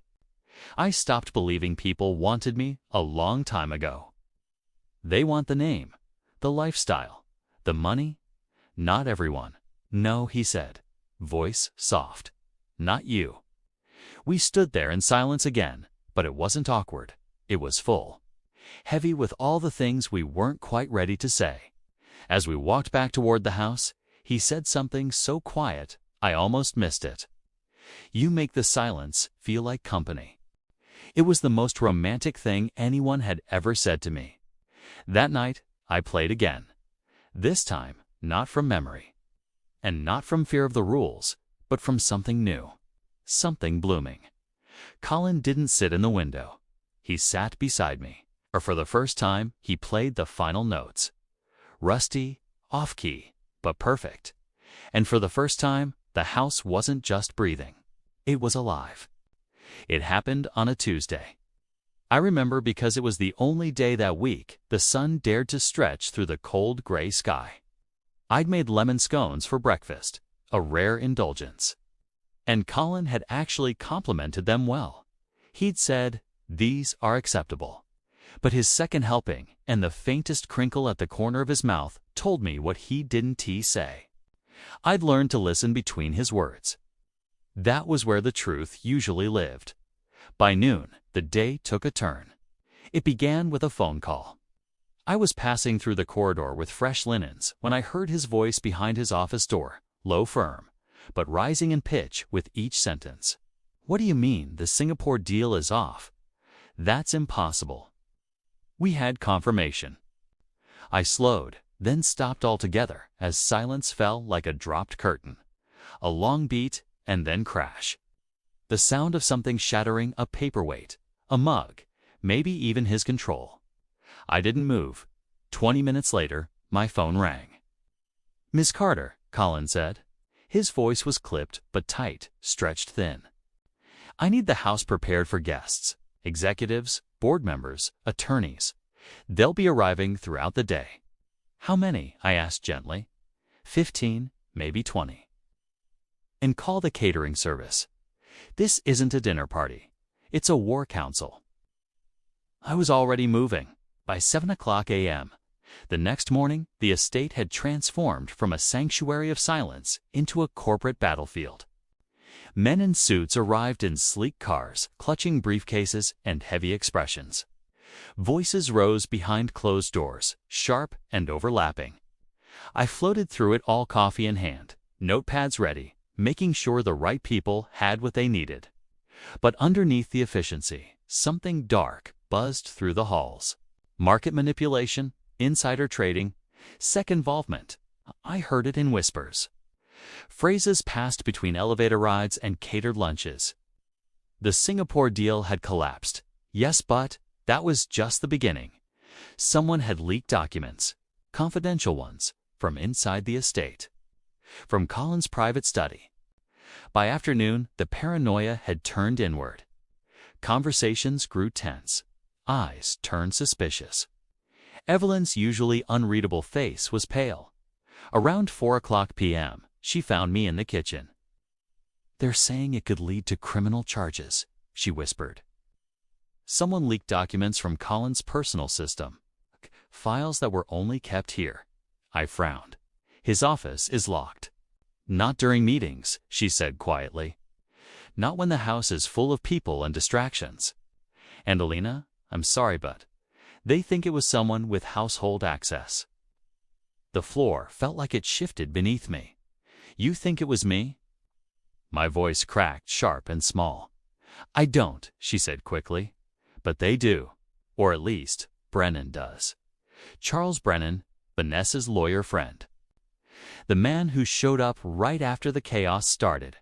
I stopped believing people wanted me a long time ago. They want the name, the lifestyle, the money. Not everyone. No, he said, voice soft. Not you. We stood there in silence again, but it wasn't awkward. It was full, heavy with all the things we weren't quite ready to say. As we walked back toward the house, he said something so quiet I almost missed it. "You make the silence feel like company." It was the most romantic thing anyone had ever said to me. That night, I played again. This time, not from memory. And not from fear of the rules, but from something new. Something blooming. Colin didn't sit in the window. He sat beside me. Or for the first time, he played the final notes. Rusty, off-key, but perfect. And for the first time, the house wasn't just breathing. It was alive. It happened on a Tuesday. I remember because it was the only day that week the sun dared to stretch through the cold gray sky. I'd made lemon scones for breakfast, a rare indulgence. And Colin had actually complimented them well. He'd said, "These are acceptable." But his second helping and the faintest crinkle at the corner of his mouth told me what he didn't say. I'd learned to listen between his words. That was where the truth usually lived. By noon, the day took a turn. It began with a phone call. I was passing through the corridor with fresh linens when I heard his voice behind his office door, low, firm, but rising in pitch with each sentence. "What do you mean the Singapore deal is off? That's impossible." We had confirmation. I slowed, then stopped altogether as silence fell like a dropped curtain. A long beat, and then crash. The sound of something shattering a paperweight, a mug, maybe even his control. I didn't move. 20 minutes later, my phone rang. "Miss Carter," Colin said. His voice was clipped but tight, stretched thin. "I need the house prepared for guests, executives, board members, attorneys. They'll be arriving throughout the day." "How many?" I asked gently. 15, maybe 20. "And call the catering service. This isn't a dinner party. It's a war council." I was already moving. By 7 a.m. The next morning, the estate had transformed from a sanctuary of silence into a corporate battlefield. Men in suits arrived in sleek cars, clutching briefcases and heavy expressions. Voices rose behind closed doors, sharp and overlapping. I floated through it all, coffee in hand, notepads ready, making sure the right people had what they needed. But underneath the efficiency, something dark buzzed through the halls. Market manipulation, insider trading, SEC involvement. I heard it in whispers. Phrases passed between elevator rides and catered lunches. The Singapore deal had collapsed. Yes, but that was just the beginning. Someone had leaked documents, confidential ones, from inside the estate. From Colin's private study. By afternoon, the paranoia had turned inward. Conversations grew tense. Eyes turned suspicious. Evelyn's usually unreadable face was pale. Around 4 p.m., she found me in the kitchen. "They're saying it could lead to criminal charges," she whispered. Someone leaked documents from Colin's personal system. Files that were only kept here. I frowned. "His office is locked." "Not during meetings," she said quietly. "Not when the house is full of people and distractions. And Alina, I'm sorry, but they think it was someone with household access." The floor felt like it shifted beneath me. "You think it was me?" My voice cracked, sharp and small. "I don't," she said quickly. "But they do. Or at least, Brennan does. Charles Brennan, Vanessa's lawyer friend. The man who showed up right after the chaos started."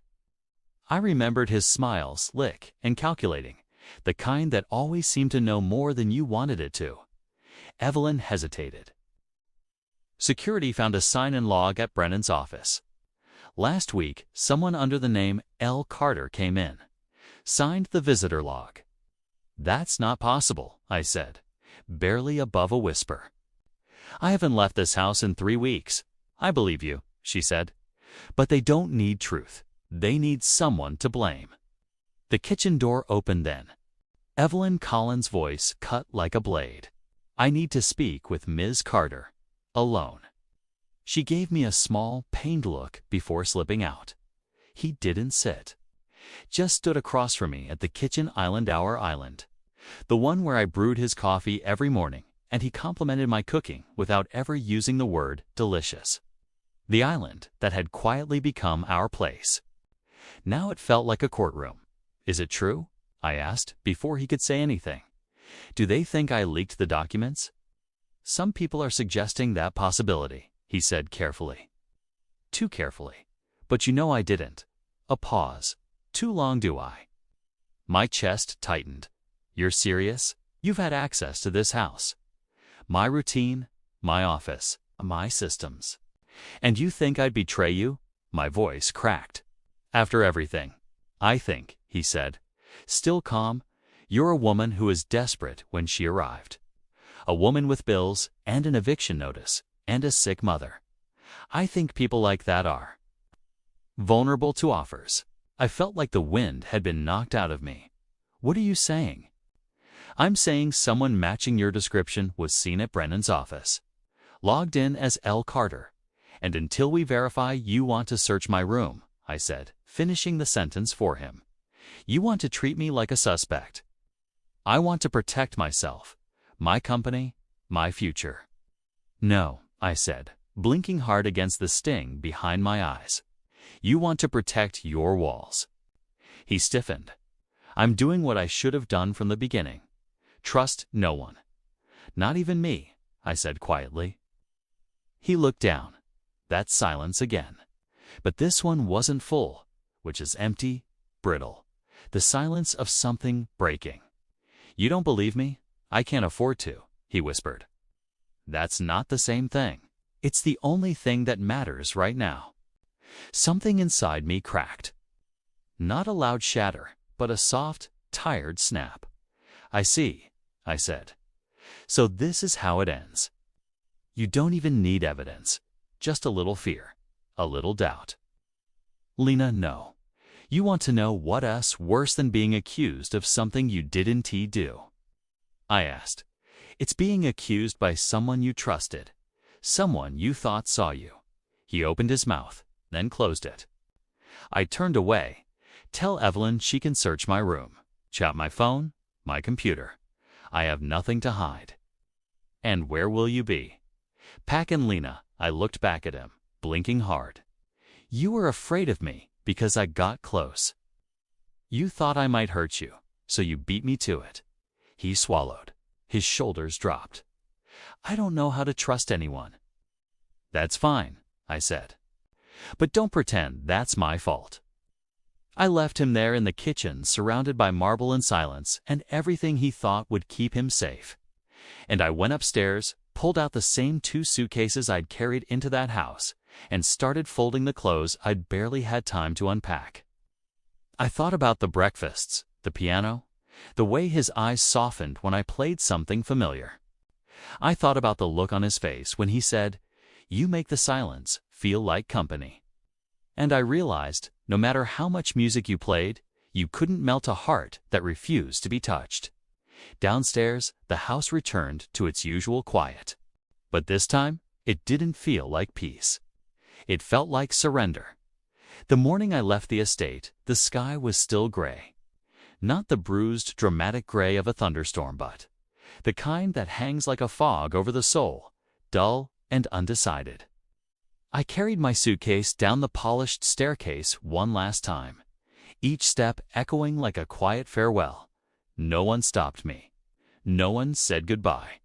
I remembered his smile, slick and calculating, the kind that always seemed to know more than you wanted it to. Evelyn hesitated. Security found a sign-in log at Brennan's office. Last week, someone under the name L. Carter came in. Signed the visitor log. "That's not possible," I said, barely above a whisper. "I haven't left this house in 3 weeks. I believe you," she said. "But they don't need truth. They need someone to blame." The kitchen door opened then. Evelyn Collins' voice cut like a blade. "I need to speak with Ms. Carter. Alone." She gave me a small, pained look before slipping out. He didn't sit. Just stood across from me at the kitchen island, our island. The one where I brewed his coffee every morning, and he complimented my cooking without ever using the word delicious. The island that had quietly become our place. Now it felt like a courtroom. Is it true? I asked before he could say anything. Do they think I leaked the documents? Some people are suggesting that possibility, he said carefully. Too carefully. But you know I didn't. A pause. Too long, do I? My chest tightened. You're serious? You've had access to this house. My routine, my office, my systems. And you think I'd betray you? My voice cracked. After everything. I think, he said, still calm, you're a woman who was desperate when she arrived. A woman with bills and an eviction notice and a sick mother. I think people like that are vulnerable to offers. I felt like the wind had been knocked out of me. What are you saying? I'm saying someone matching your description was seen at Brennan's office. Logged in as L. Carter. And until we verify you want to search my room, I said, finishing the sentence for him. You want to treat me like a suspect. I want to protect myself, my company, my future. No, I said, blinking hard against the sting behind my eyes. You want to protect your walls. He stiffened. I'm doing what I should have done from the beginning. Trust no one. Not even me, I said quietly. He looked down. That silence again. But this one wasn't full, which is empty, brittle. The silence of something breaking. You don't believe me? I can't afford to, he whispered. That's not the same thing. It's the only thing that matters right now. Something inside me cracked. Not a loud shatter, but a soft, tired snap. I see, I said. So this is how it ends. You don't even need evidence. Just a little fear, a little doubt. Lena, no. You want to know what's worse than being accused of something you didn't do? I asked. It's being accused by someone you trusted, someone you thought saw you. He opened his mouth, then closed it. I turned away. Tell Evelyn she can search my room, chat my phone, my computer. I have nothing to hide. And where will you be? Pack and Lena. I looked back at him, blinking hard. You were afraid of me because I got close. You thought I might hurt you, so you beat me to it. He swallowed. His shoulders dropped. I don't know how to trust anyone. That's fine, I said. But don't pretend that's my fault. I left him there in the kitchen, surrounded by marble and silence and everything he thought would keep him safe. And I went upstairs, pulled out the same 2 suitcases I'd carried into that house, and started folding the clothes I'd barely had time to unpack. I thought about the breakfasts, the piano, the way his eyes softened when I played something familiar. I thought about the look on his face when he said, "You make the silence feel like company." And I realized, no matter how much music you played, you couldn't melt a heart that refused to be touched. Downstairs, the house returned to its usual quiet. But this time, it didn't feel like peace. It felt like surrender. The morning I left the estate, the sky was still gray. Not the bruised, dramatic gray of a thunderstorm, but the kind that hangs like a fog over the soul, dull and undecided. I carried my suitcase down the polished staircase one last time, each step echoing like a quiet farewell. No one stopped me. No one said goodbye.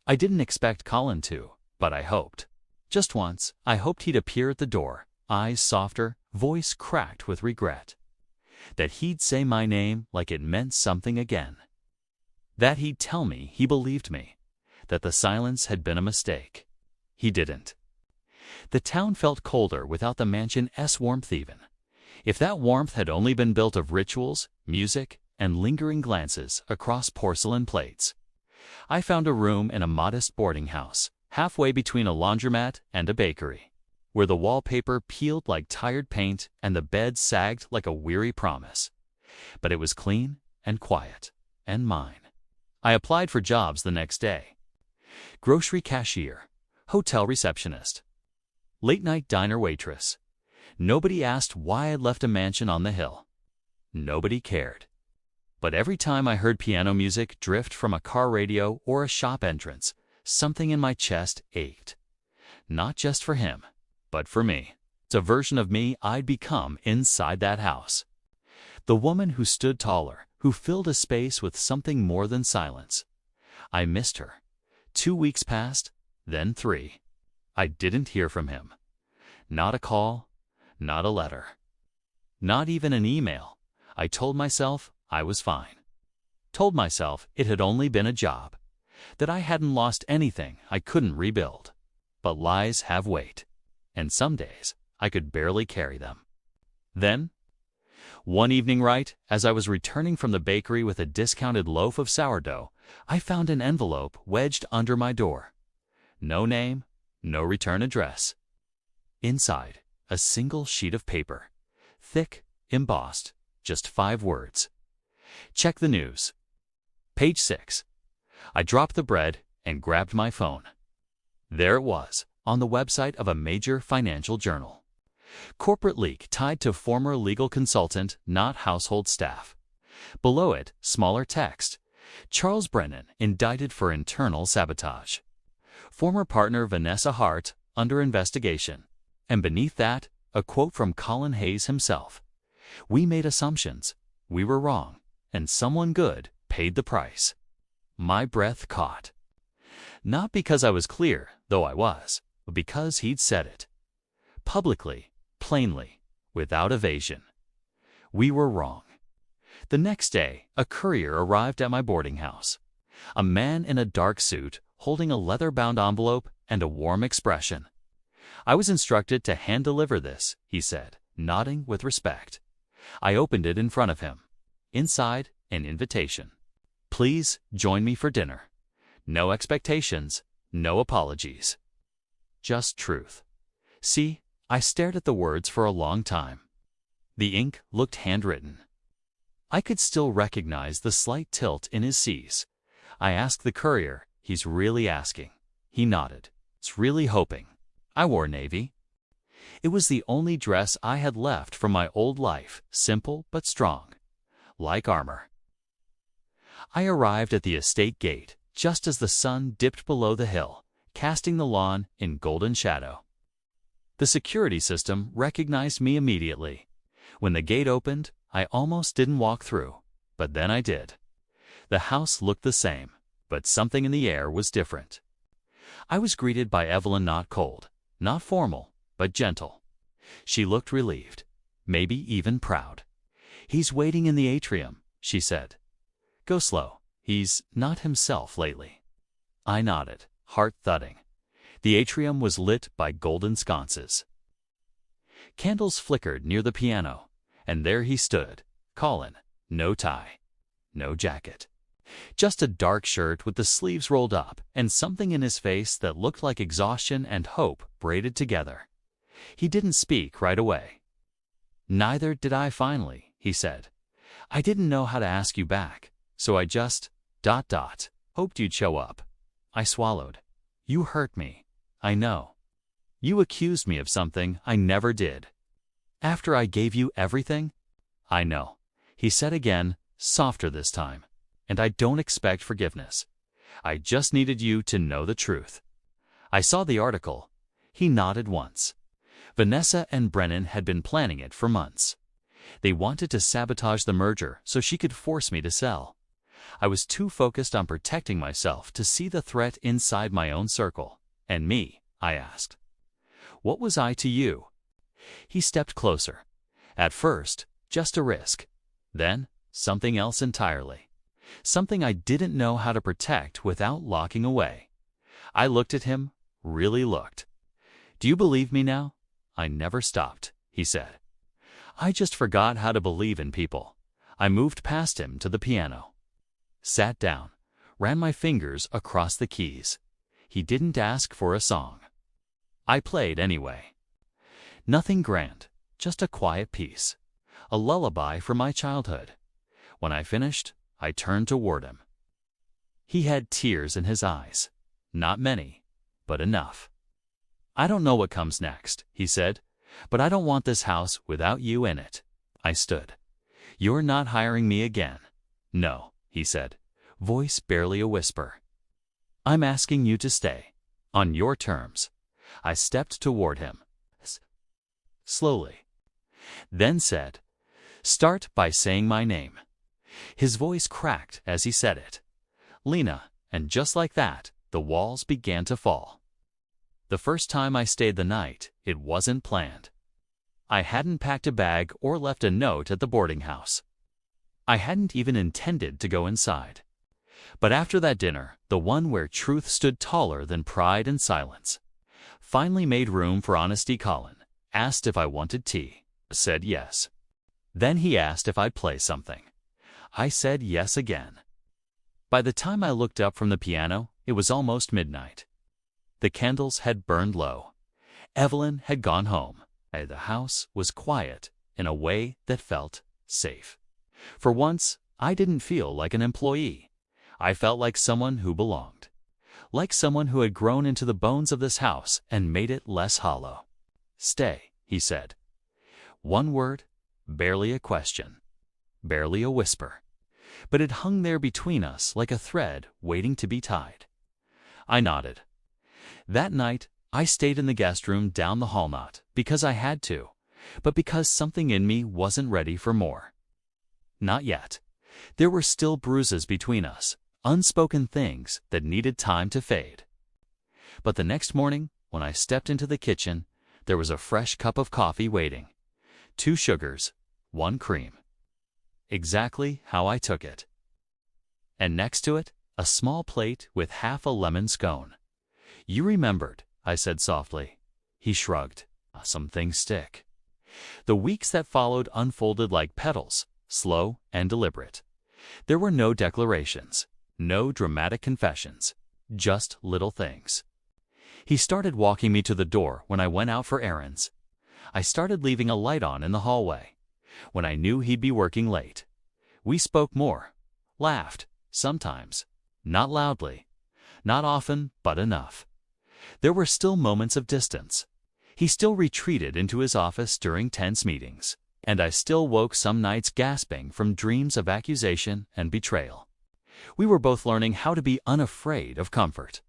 I didn't expect Colin to, but I hoped. Just once, I hoped he'd appear at the door, eyes softer, voice cracked with regret. That he'd say my name like it meant something again. That he'd tell me he believed me, that the silence had been a mistake. He didn't. The town felt colder without the mansion's warmth even. If that warmth had only been built of rituals, music, and lingering glances across porcelain plates. I found a room in a modest boarding house, halfway between a laundromat and a bakery, where the wallpaper peeled like tired paint and the bed sagged like a weary promise. But it was clean and quiet and mine. I applied for jobs the next day. Grocery cashier, hotel receptionist, late-night diner waitress. Nobody asked why I'd left a mansion on the hill. Nobody cared. But every time I heard piano music drift from a car radio or a shop entrance, something in my chest ached. Not just for him, but for me. It's a version of me I'd become inside that house. The woman who stood taller, who filled a space with something more than silence. I missed her. 2 weeks passed, then 3. I didn't hear from him. Not a call, not a letter. Not even an email. I told myself I was fine. Told myself it had only been a job, that I hadn't lost anything I couldn't rebuild. But lies have weight, and some days I could barely carry them. Then, one evening right as I was returning from the bakery with a discounted loaf of sourdough, I found an envelope wedged under my door. No name, no return address. Inside, a single sheet of paper, thick, embossed, just 5 words. Check the news. Page 6. I dropped the bread and grabbed my phone. There it was, on the website of a major financial journal. Corporate leak tied to former legal consultant, not household staff. Below it, smaller text. Charles Brennan indicted for internal sabotage. Former partner Vanessa Hart under investigation. And beneath that, a quote from Colin Hayes himself. We made assumptions. We were wrong. And someone good paid the price. My breath caught. Not because I was clear, though I was, but because he'd said it. Publicly, plainly, without evasion. We were wrong. The next day, a courier arrived at my boarding house. A man in a dark suit, holding a leather-bound envelope and a warm expression. I was instructed to hand-deliver this, he said, nodding with respect. I opened it in front of him. Inside, an invitation. Please join me for dinner. No expectations, no apologies. Just truth. See, I stared at the words for a long time. The ink looked handwritten. I could still recognize the slight tilt in his C's. I asked the courier, he's really asking. He nodded. It's really hoping. I wore navy. It was the only dress I had left from my old life, simple but strong. Like armor. I arrived at the estate gate just as the sun dipped below the hill, casting the lawn in golden shadow. The security system recognized me immediately. When the gate opened, I almost didn't walk through, but then I did. The house looked the same, but something in the air was different. I was greeted by Evelyn, not cold, not formal, but gentle. She looked relieved, maybe even proud. He's waiting in the atrium, she said. Go slow. He's not himself lately. I nodded, heart thudding. The atrium was lit by golden sconces. Candles flickered near the piano, and there he stood, Colin, no tie, no jacket. Just a dark shirt with the sleeves rolled up and something in his face that looked like exhaustion and hope braided together. He didn't speak right away. Neither did I finally, he said. I didn't know how to ask you back, so I just, hoped you'd show up. I swallowed. You hurt me. I know. You accused me of something I never did. After I gave you everything? I know, he said again, softer this time. And I don't expect forgiveness. I just needed you to know the truth. I saw the article. He nodded once. Vanessa and Brennan had been planning it for months. They wanted to sabotage the merger so she could force me to sell. I was too focused on protecting myself to see the threat inside my own circle. And me, I asked. What was I to you? He stepped closer. At first, just a risk. Then, something else entirely. Something I didn't know how to protect without locking away. I looked at him, really looked. Do you believe me now? I never stopped, he said. I just forgot how to believe in people. I moved past him to the piano. Sat down, ran my fingers across the keys. He didn't ask for a song. I played anyway. Nothing grand, just a quiet piece. A lullaby from my childhood. When I finished, I turned toward him. He had tears in his eyes. Not many, but enough. I don't know what comes next, he said, but I don't want this house without you in it. I stood. You're not hiring me again. "No," he said, voice barely a whisper. "I'm asking you to stay. On your terms." I stepped toward him, slowly, then said, "Start by saying my name." His voice cracked as he said it. "Lena," and just like that, the walls began to fall. The first time I stayed the night, it wasn't planned. I hadn't packed a bag or left a note at the boarding house. I hadn't even intended to go inside. But after that dinner, the one where truth stood taller than pride and silence, finally made room for honesty. Colin asked if I wanted tea. Said yes. Then he asked if I'd play something. I said yes again. By the time I looked up from the piano, it was almost midnight. The candles had burned low. Evelyn had gone home. The house was quiet in a way that felt safe. For once, I didn't feel like an employee. I felt like someone who belonged. Like someone who had grown into the bones of this house and made it less hollow. "Stay," he said. One word, barely a question, barely a whisper. But it hung there between us like a thread waiting to be tied. I nodded. That night, I stayed in the guest room down the hall, not because I had to, but because something in me wasn't ready for more. Not yet. There were still bruises between us, unspoken things that needed time to fade. But the next morning, when I stepped into the kitchen, there was a fresh cup of coffee waiting. 2 sugars, 1 cream. Exactly how I took it. And next to it, a small plate with half a lemon scone. "You remembered," I said softly. He shrugged. "Some things stick." The weeks that followed unfolded like petals, slow and deliberate. There were no declarations, no dramatic confessions, just little things. He started walking me to the door when I went out for errands. I started leaving a light on in the hallway when I knew he'd be working late. We spoke more, laughed, sometimes, not loudly, not often, but enough. There were still moments of distance. He still retreated into his office during tense meetings, and I still woke some nights gasping from dreams of accusation and betrayal. We were both learning how to be unafraid of comfort,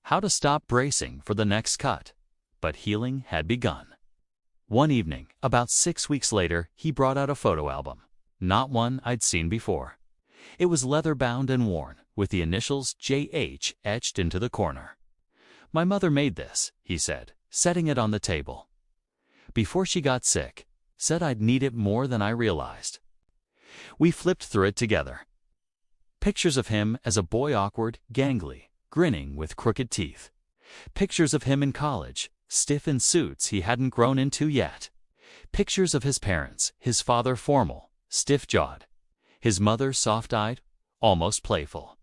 how to stop bracing for the next cut, but healing had begun. One evening, about 6 weeks later, he brought out a photo album, not one I'd seen before. It was leather-bound and worn, with the initials J.H. etched into the corner. "My mother made this," he said, setting it on the table. "Before she got sick, said I'd need it more than I realized." We flipped through it together. Pictures of him as a boy, awkward, gangly, grinning with crooked teeth. Pictures of him in college, stiff in suits he hadn't grown into yet. Pictures of his parents, his father formal, stiff-jawed, his mother soft-eyed, almost playful.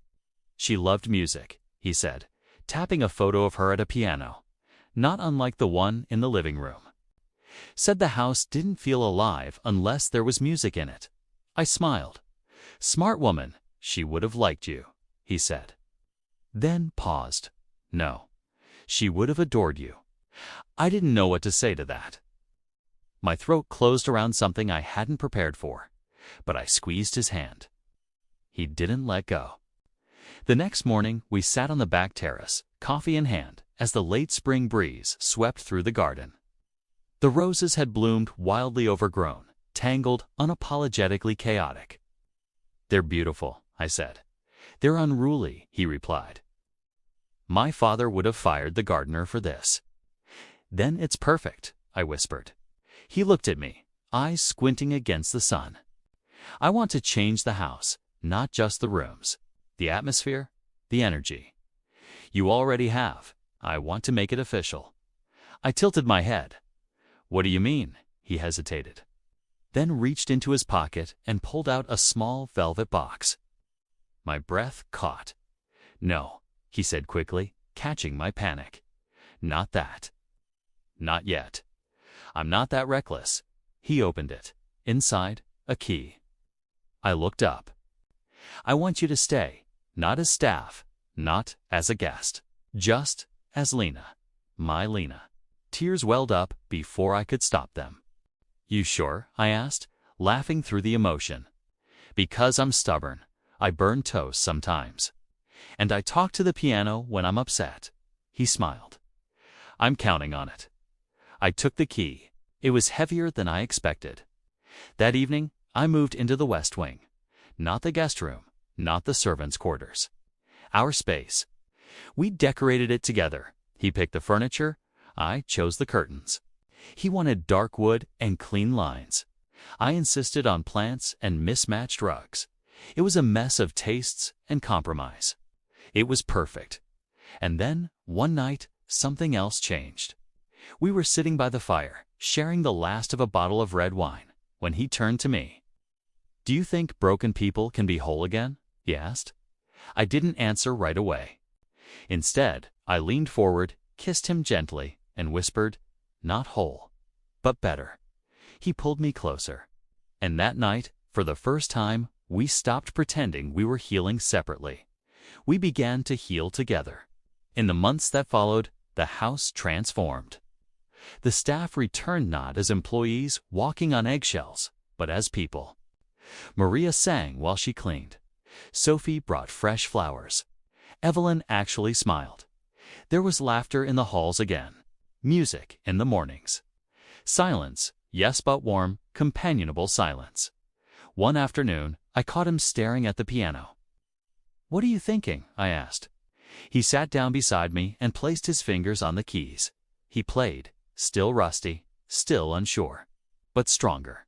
"She loved music," he said, tapping a photo of her at a piano, not unlike the one in the living room. Said the house didn't feel alive unless there was music in it. I smiled. "Smart woman, she would have liked you," he said. Then paused. "No, she would have adored you." I didn't know what to say to that. My throat closed around something I hadn't prepared for, but I squeezed his hand. He didn't let go. The next morning, we sat on the back terrace, coffee in hand, as the late spring breeze swept through the garden. The roses had bloomed wildly overgrown, tangled, unapologetically chaotic. "They're beautiful," I said. "They're unruly," he replied. "My father would have fired the gardener for this." "Then it's perfect," I whispered. He looked at me, eyes squinting against the sun. "I want to change the house, not just the rooms. The atmosphere, the energy. You already have. I want to make it official." I tilted my head. "What do you mean?" He hesitated, then reached into his pocket and pulled out a small velvet box. My breath caught. "No," he said quickly, catching my panic. "Not that. Not yet. I'm not that reckless." He opened it. Inside, a key. I looked up. "I want you to stay. Not as staff, not as a guest, just as Lena, my Lena." Tears welled up before I could stop them. "You sure?" I asked, laughing through the emotion. Because I'm stubborn, I burn toast sometimes. And I talk to the piano when I'm upset. He smiled. I'm counting on it. I took the key. It was heavier than I expected. That evening, I moved into the West Wing. Not the guest room, not the servants' quarters. Our space. We decorated it together. He picked the furniture. I chose the curtains. He wanted dark wood and clean lines. I insisted on plants and mismatched rugs. It was a mess of tastes and compromise. It was perfect. And then, one night, something else changed. We were sitting by the fire, sharing the last of a bottle of red wine, when he turned to me. "Do you think broken people can be whole again?" he asked. I didn't answer right away. Instead, I leaned forward, kissed him gently, and whispered, "Not whole, but better." He pulled me closer. And that night, for the first time, we stopped pretending we were healing separately. We began to heal together. In the months that followed, the house transformed. The staff returned not as employees walking on eggshells, but as people. Maria sang while she cleaned. Sophie brought fresh flowers. Evelyn actually smiled. There was laughter in the halls again. Music in the mornings. Silence, yes but warm, companionable silence. One afternoon, I caught him staring at the piano. "What are you thinking?" I asked. He sat down beside me and placed his fingers on the keys. He played, still rusty, still unsure, but stronger.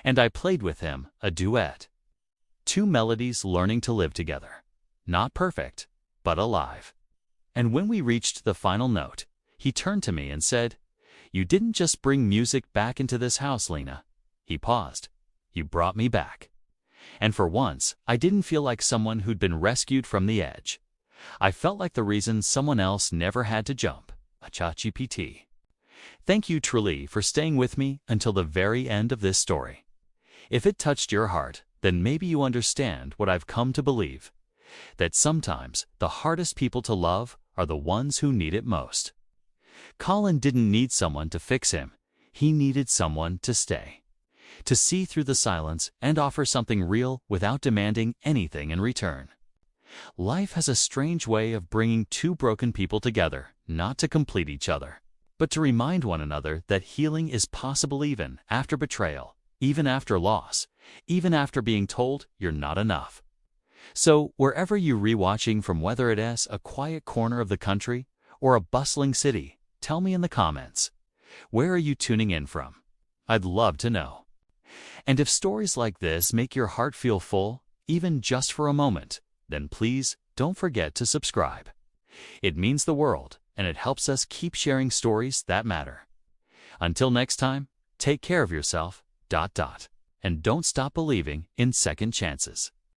And I played with him a duet. Two melodies learning to live together. Not perfect, but alive. And when we reached the final note, he turned to me and said, "You didn't just bring music back into this house, Lena." He paused. "You brought me back." And for once, I didn't feel like someone who'd been rescued from the edge. I felt like the reason someone else never had to jump, a ChatGPT. Thank you truly for staying with me until the very end of this story. If it touched your heart, then maybe you understand what I've come to believe, that sometimes the hardest people to love are the ones who need it most. Colin didn't need someone to fix him. He needed someone to stay, to see through the silence and offer something real without demanding anything in return. Life has a strange way of bringing two broken people together, not to complete each other, but to remind one another that healing is possible even after betrayal, even after loss, even after being told you're not enough. So, wherever you're rewatching from, whether it's a quiet corner of the country or a bustling city, tell me in the comments. Where are you tuning in from? I'd love to know. And if stories like this make your heart feel full, even just for a moment, then please don't forget to subscribe. It means the world, and it helps us keep sharing stories that matter. Until next time, take care of yourself, and don't stop believing in second chances.